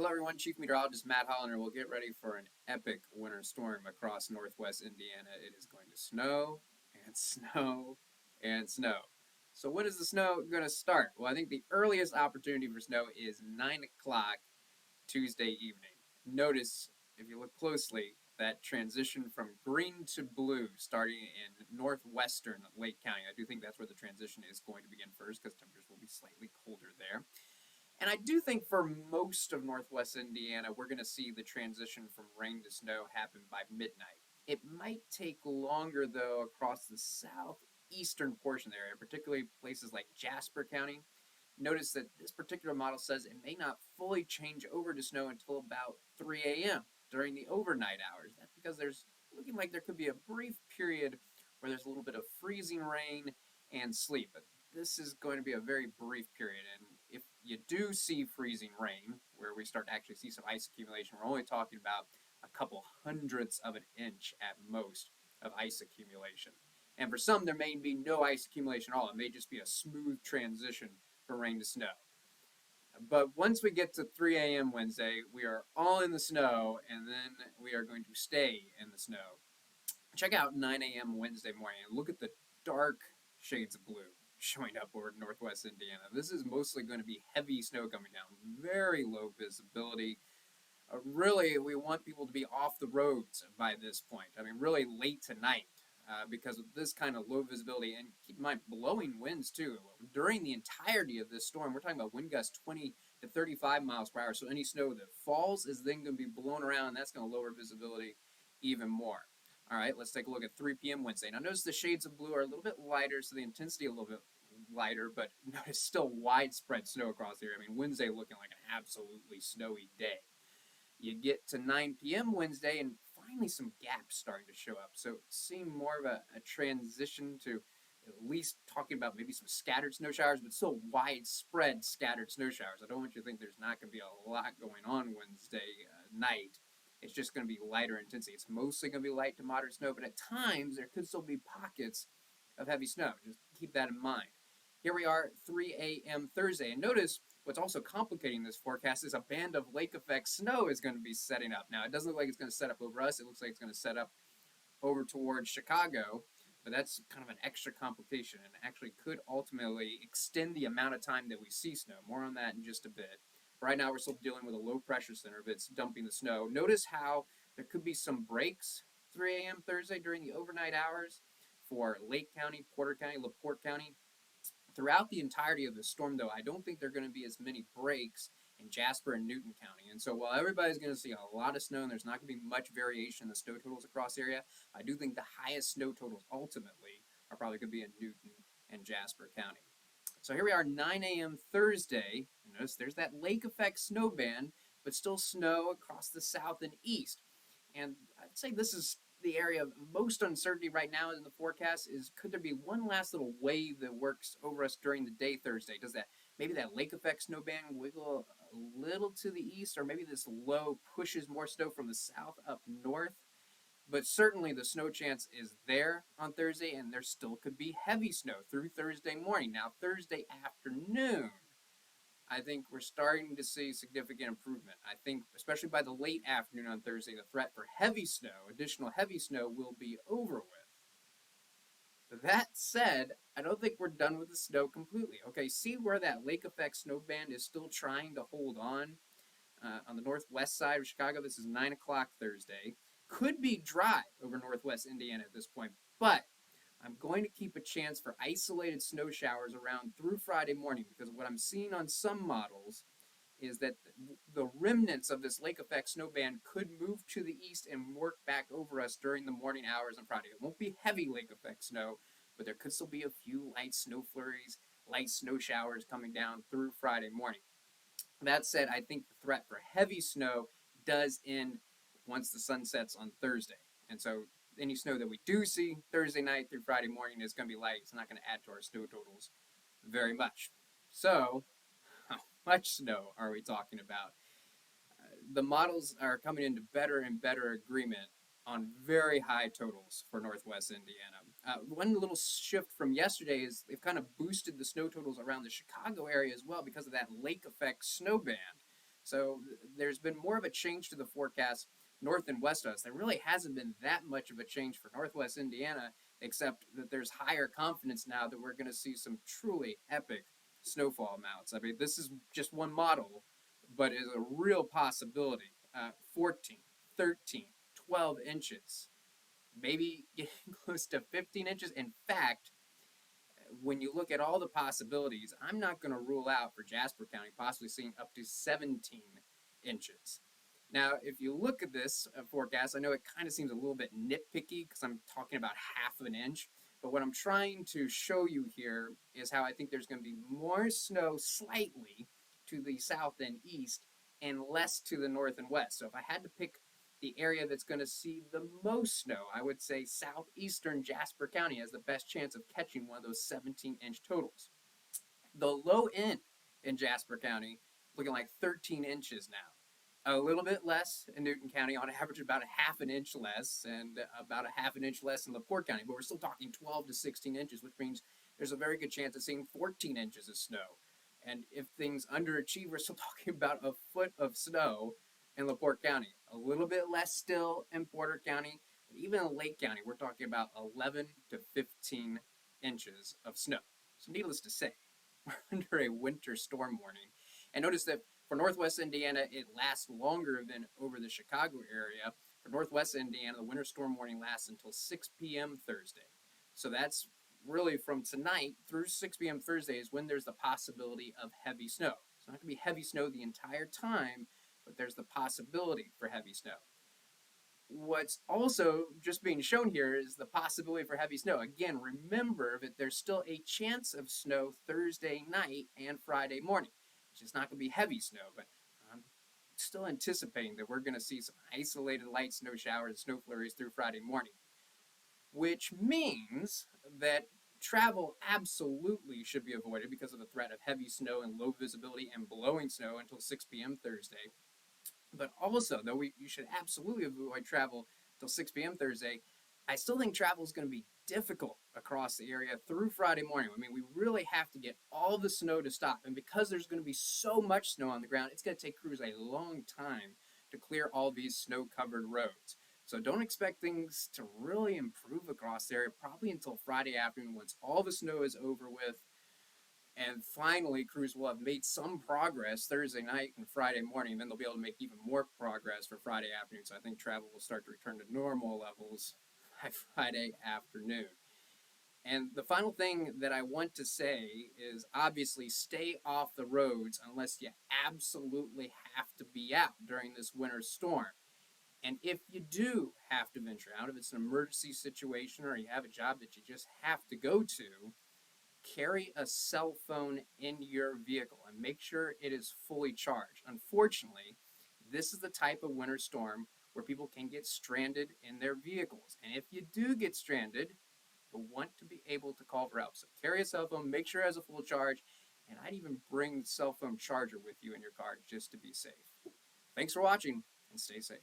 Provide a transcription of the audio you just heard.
Hello everyone, Chief Meteorologist Matt Holiner will get ready for an epic winter storm across northwest Indiana. It is going to snow and snow and snow. So when is the snow going to start? Well, I think the earliest opportunity for snow is 9 o'clock Tuesday evening. Notice, if you look closely, that transition from green to blue starting in northwestern Lake County. I do think that's where the transition is going to begin first because temperatures will be slightly colder there. And I do think for most of northwest Indiana, we're going to see the transition from rain to snow happen by midnight. It might take longer, though, across the southeastern portion of the area, particularly places like Jasper-County. Notice that this particular model says it may not fully change over to snow until about 3 a.m. during the overnight hours. That's because there's looking like there could be a brief period where there's a little bit of freezing rain and sleet. But this is going to be a very brief period, and if you do see freezing rain, where we start to actually see some ice accumulation, we're only talking about a couple hundredths of an inch at most of ice accumulation. And for some, there may be no ice accumulation at all. It may just be a smooth transition from rain to snow. But once we get to 3 a.m. Wednesday, we are all in the snow, and then we are going to stay in the snow. Check out 9 a.m. Wednesday morning and look at the dark shades of blue showing up over northwest Indiana. This is mostly going to be heavy snow coming down, very low visibility. Really, we want people to be off the roads by this point. I mean, really late tonight because of this kind of low visibility. And keep in mind, blowing winds too. During the entirety of this storm, we're talking about wind gusts 20 to 35 miles per hour. So any snow that falls is then going to be blown around, and that's going to lower visibility even more. All right, let's take a look at 3 p.m. Wednesday. Now notice the shades of blue are a little bit lighter, so the intensity a little bit lighter, but notice still widespread snow across the area. I mean, Wednesday looking like an absolutely snowy day. You get to 9 p.m. Wednesday, and finally some gaps starting to show up. So seeing more of a transition to at least talking about maybe some scattered snow showers, but still widespread scattered snow showers. I don't want you to think there's not going to be a lot going on Wednesday night. It's just going to be lighter intensity. It's mostly going to be light to moderate snow, but at times there could still be pockets of heavy snow. Just keep that in mind. Here we are, 3 a.m. Thursday, and notice what's also complicating this forecast is a band of lake effect snow is going to be setting up. Now, it doesn't look like it's going to set up over us. It looks like it's going to set up over towards Chicago, but that's kind of an extra complication and actually could ultimately extend the amount of time that we see snow. More on that in just a bit. Right now, we're still dealing with a low pressure center that's dumping the snow. Notice how there could be some breaks 3 a.m. Thursday during the overnight hours for Lake County, Porter County, LaPorte County. Throughout the entirety of the storm, though, I don't think there are going to be as many breaks in Jasper and Newton County. And so while everybody's going to see a lot of snow and there's not going to be much variation in the snow totals across the area, I do think the highest snow totals ultimately are probably going to be in Newton and Jasper County. So here we are, 9 a.m. Thursday. Notice there's that lake effect snow band, but still snow across the south and east. And I'd say this is the area of most uncertainty right now in the forecast is could there be one last little wave that works over us during the day Thursday? Does that maybe that lake effect snow band wiggle a little to the east, or maybe this low pushes more snow from the south up north? But certainly the snow chance is there on Thursday, and there still could be heavy snow through Thursday morning. Now, Thursday afternoon, I think we're starting to see significant improvement. I think, especially by the late afternoon on Thursday, the threat for heavy snow, additional heavy snow, will be over with. But that said, I don't think we're done with the snow completely. Okay, see where that lake effect snow band is still trying to hold on the northwest side of Chicago. This is 9 o'clock Thursday. Could be dry over northwest Indiana at this point, but I'm going to keep a chance for isolated snow showers around through Friday morning because what I'm seeing on some models is that the remnants of this lake effect snow band could move to the east and work back over us during the morning hours on Friday. It won't be heavy lake effect snow, but there could still be a few light snow flurries, light snow showers coming down through Friday morning. That said, I think the threat for heavy snow does end once the sun sets on Thursday. And so any snow that we do see Thursday night through Friday morning is going to be light. It's not going to add to our snow totals very much. So how much snow are we talking about? The models are coming into better and better agreement on very high totals for northwest Indiana. One little shift from yesterday is they've kind of boosted the snow totals around the Chicago area as well because of that lake effect snow band. So there's been more of a change to the forecast north and west of us. There really hasn't been that much of a change for northwest Indiana, except that there's higher confidence now that we're going to see some truly epic snowfall amounts. I mean, this is just one model, but is a real possibility. 14, 13, 12 inches, maybe getting close to 15 inches. In fact, when you look at all the possibilities, I'm not going to rule out for Jasper County possibly seeing up to 17 inches. Now, if you look at this forecast, I know it kind of seems a little bit nitpicky because I'm talking about half of an inch, but what I'm trying to show you here is how I think there's going to be more snow slightly to the south and east and less to the north and west. So if I had to pick the area that's going to see the most snow, I would say southeastern Jasper County has the best chance of catching one of those 17-inch totals. The low end in Jasper County, looking like 13 inches now. A little bit less in Newton County, on average about a half an inch less, and about a half an inch less in LaPorte County, but we're still talking 12 to 16 inches, which means there's a very good chance of seeing 14 inches of snow. And if things underachieve, we're still talking about a foot of snow in LaPorte County. A little bit less still in Porter County, but even in Lake County, we're talking about 11 to 15 inches of snow. So needless to say, we're under a winter storm warning. And notice that for northwest Indiana, it lasts longer than over the Chicago area. For northwest Indiana, the winter storm warning lasts until 6 p.m. Thursday. So that's really from tonight through 6 p.m. Thursday is when there's the possibility of heavy snow. It's not going to be heavy snow the entire time, but there's the possibility for heavy snow. What's also just being shown here is the possibility for heavy snow. Again, remember that there's still a chance of snow Thursday night and Friday morning. It's just not going to be heavy snow, but I'm still anticipating that we're going to see some isolated light snow showers and snow flurries through Friday morning, which means that travel absolutely should be avoided because of the threat of heavy snow and low visibility and blowing snow until 6 p.m. Thursday. But also, though you should absolutely avoid travel until 6 p.m. Thursday, I still think travel is going to be difficult across the area through Friday morning. I mean, we really have to get all the snow to stop. And because there's going to be so much snow on the ground, it's going to take crews a long time to clear all these snow-covered roads. So don't expect things to really improve across the area probably until Friday afternoon once all the snow is over with. And finally, crews will have made some progress Thursday night and Friday morning. Then they'll be able to make even more progress for Friday afternoon. So I think travel will start to return to normal levels by Friday afternoon. And the final thing that I want to say is obviously stay off the roads unless you absolutely have to be out during this winter storm. And if you do have to venture out, if it's an emergency situation or you have a job that you just have to go to, carry a cell phone in your vehicle and make sure it is fully charged. Unfortunately, this is the type of winter storm where people can get stranded in their vehicles. And if you do get stranded, you'll want to be able to call for help. So carry a cell phone, make sure it has a full charge, and I'd even bring the cell phone charger with you in your car just to be safe. Thanks for watching, and stay safe.